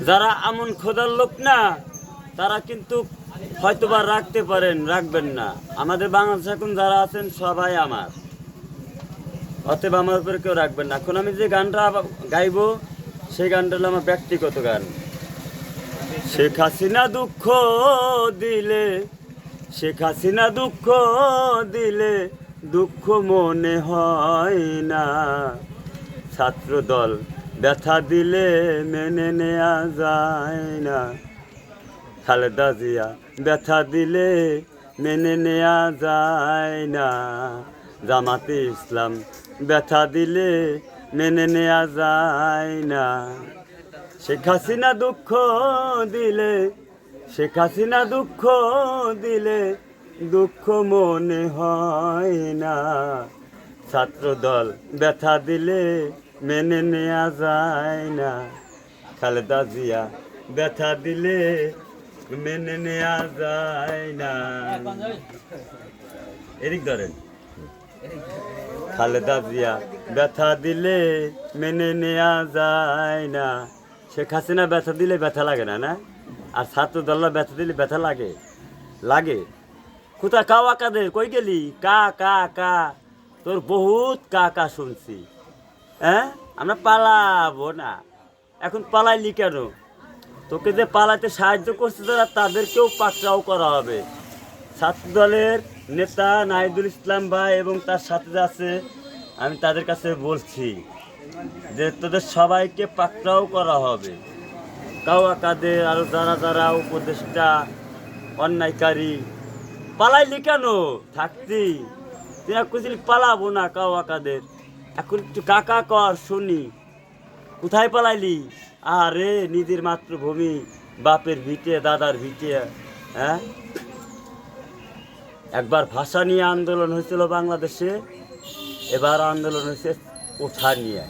যারা আমন খোদার লোক না, তারা কিন্তু হয়তোবা রাখতে পারেন, রাখবেন না। আমাদের বাংলাদেশে এখন যারা আছেন সবাই আমার, অতএব আমার উপরে কেউ রাখবেন না। এখন আমি যে গানটা গাইবো সেই গানটা হলো আমার ব্যক্তিগত গান। শেখ হাসিনা দুঃখ দিলে, শেখ হাসিনা দুঃখ দিলে দুঃখ মনে হয় না। ছাত্র দল ব্যথা দিলে মেনে নেওয়া যায় না। খালেদা জিয়া ব্যথা দিলে মেনে নেওয়া যায় না। জামাতে ইসলাম ব্যথা দিলে মেনে নেওয়া যায় না। শেখ হাসিনা দুঃখ দিলে, শেখ হাসিনা দুঃখ দিলে দুঃখ মনে হয় না। ছাত্রদল ব্যথা দিলে মেনে নেওয়া যায় না। খালেদা জিয়া ব্যথা দিলে মেনে নেওয়া যায় না। এদিক ধরেন। খালেদা জিয়া ব্যথা দিলে মেনে নেওয়া যায় না। শেখ হাসিনা ব্যথা দিলে ব্যথা লাগে না, না? আর ছাত্রদলরা ব্যথা দিলে ব্যথা লাগে, লাগে। কোথায় কাওয়া কাদের, কই গেলি? কা কা কা, তোর বহুত কা কা শুনছি। হ্যাঁ, আমরা পালাবো না। এখন পালাইলি কেন? তোকে যে পালাতে সাহায্য করছে যারা, তাদেরকেও পাকড়াও করা হবে। ছাত্রদলের নেতা নাহিদুল ইসলাম ভাই এবং তার সাথে আছে, আমি তাদের কাছে বলছি যে তোদের সবাইকে পাকড়াও করা হবে। কাওয়া কাদের আরো যারা যারা উপদেষ্টা অন্যায়কারী, পালাইলি কেন? থাকতি তুই কুচিলি, পালাবো না কাওয়া কাদের। এখন একটু কাকা কর শুনি, কোথায় পালাইলি? আরে নিজের মাতৃভূমি, বাপের ভিটে, দাদার ভিটে। হ্যাঁ, একবার ভাষা নিয়ে আন্দোলন হয়েছিল বাংলাদেশে, এবার আন্দোলন হয়েছে কোঠা নিয়ে।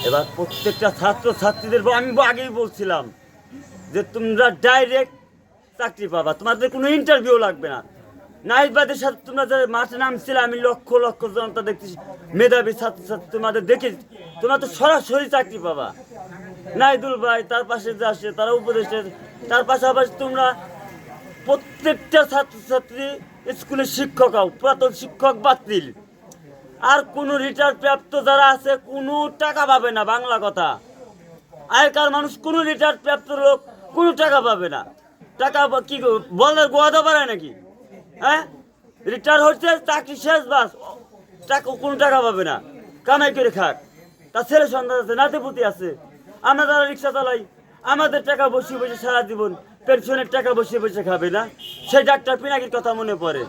এবার প্রত্যেকটা ছাত্র ছাত্রীদের আমি আগেই বলছিলাম যে তোমরা ডাইরেক্ট চাকরি পাবা, তোমাদের কোনো ইন্টারভিউ লাগবে না। নাহিদবাদের সাথে তোমরা যে মাঠে নামছিলে, আমি লক্ষ লক্ষ জনতা দেখতেছি, মেধাবী ছাত্রছাত্রী তোমাদের দেখে, তোমরা তো সরাসরি চাকরি পাবা। নাহিদুল ভাই তার পাশে যে আসে, তারা উপদেশে, তার পাশাপাশি তোমরা প্রত্যেকটা ছাত্রছাত্রী স্কুলের শিক্ষক হও, পুরাতন শিক্ষক বাতিল। আর কোনো রিটায়ার প্রাপ্ত যারা আছে কোনো টাকা পাবে না, বাংলা কথা। আগেকার মানুষ কোনো রিটায়ার প্রাপ্ত লোক কোনো টাকা পাবে না। টাকা কি বলার গোয়াদা পারে নাকি? হ্যাঁ, রিটায়ার হচ্ছে, চাকরি শেষ, বাস, টাকা কোনো টাকা পাবে না। কামাই করে খাক, তার ছেলে সন্তান আছে, নাতিপুতি আছে। আমরা যারা রিক্সা চালাই, আমাদের টাকা বসে বসে সারা জীবন পেনশনের টাকা বসে বসে খাবে না? সেই ডাক্তার পিনাকির কথা মনে পড়ে,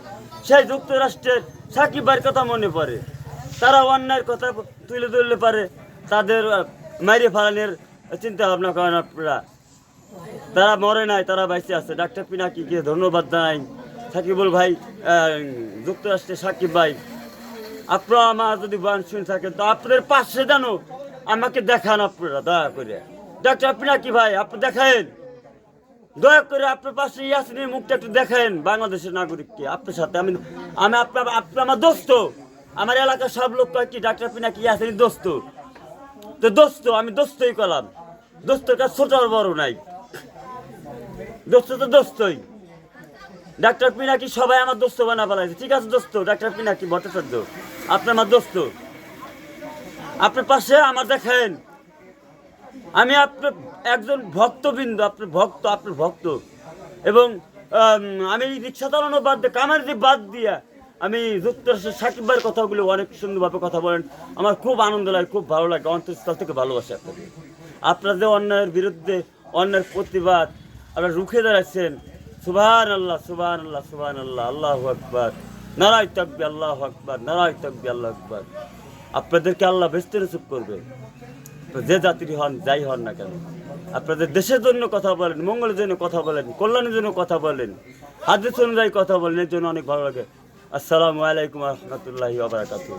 সেই যুক্তরাষ্ট্রের সাকিব ভাইয়ের কথা মনে পড়ে। তারা অন্যায়ের কথা তুলে ধরলে পারে, তাদের মাইরে ফালানোর চিন্তা ভাবনা করেন আপনারা। তারা মরে নাই, তারা বাইসে আছে। ডাক্তার পিনাকিকে ধন্যবাদ জানাই, সাকিবুল ভাই, যুক্তরাষ্ট্রের সাকিব ভাই। আপনারা আমার যদি গান শুনে থাকেন তো আপনাদের পাশে জানো আমাকে দেখান আপনারা, দয়া করে। ডাক্তার পিনাকি ভাই, আপনি দেখায়েন, দয়া করে আপনার পাশে ইয়াসিনের মুখটা একটু দেখায়েন বাংলাদেশের নাগরিককে। আপনার সাথে আমি আমি আপনার আমার দোস্ত, আমার এলাকার সব লোক কয় কি ডাক্তার পিনাকি ইয়াসিনের দোস্ত। তো দোস্ত, আমি দোস্তই করলাম, দোস্তের কাছে ছোট আর বড় নাই, দোস্ত তো দোস্তই। ডাক্তার পিনাকি সবাই আমার দোস্ত বানা ফেলাইছে, ঠিক আছে দোস্ত। ডাক্তার পিনাকি ভট্টাচার্য আপনি আমার দোস্ত, আপনার পাশে আমার দেখেন। আমি আপনার একজন ভক্তবৃন্দ, আপনার ভক্ত, আপনার ভক্ত। এবং আমি রিক্সা চালানো বাদ দিয়ে, কামারি বাদ দিয়ে, আমি যুক্তরাষ্ট্রের সাকিব ভাইয়ের কথাগুলো অনেক সুন্দরভাবে কথা বলেন, আমার খুব আনন্দ লাগে, খুব ভালো লাগে, অন্তঃস্থল থেকে ভালোবাসি আপনাকে। আপনারা যে অন্যায়ের বিরুদ্ধে, অন্যায়ের প্রতিবাদ আপনারা রুখে দাঁড়াচ্ছেন, সুবহান আল্লাহ, সুবহান আল্লাহ, সুবহান আল্লাহ, আল্লাহু আকবার, নারায়ে তাকবীর, আল্লাহু আকবার, নারায়ে তাকবীর, আল্লাহু আকবার। আপনাদেরকে আল্লাহ বেহেশতে নসিব করবে, যে জাতির হন, যাই হন না কেন। আপনাদের দেশের জন্য কথা বলেন, মঙ্গলের জন্য কথা বলেন, কল্যাণের জন্য কথা বলেন, হাদিস অনুযায়ী কথা বলেন, এর জন্য অনেক ভালো লাগে। আসসালামু আলাইকুম ওয়া রাহমাতুল্লাহি ওয়া বারাকাতুহু।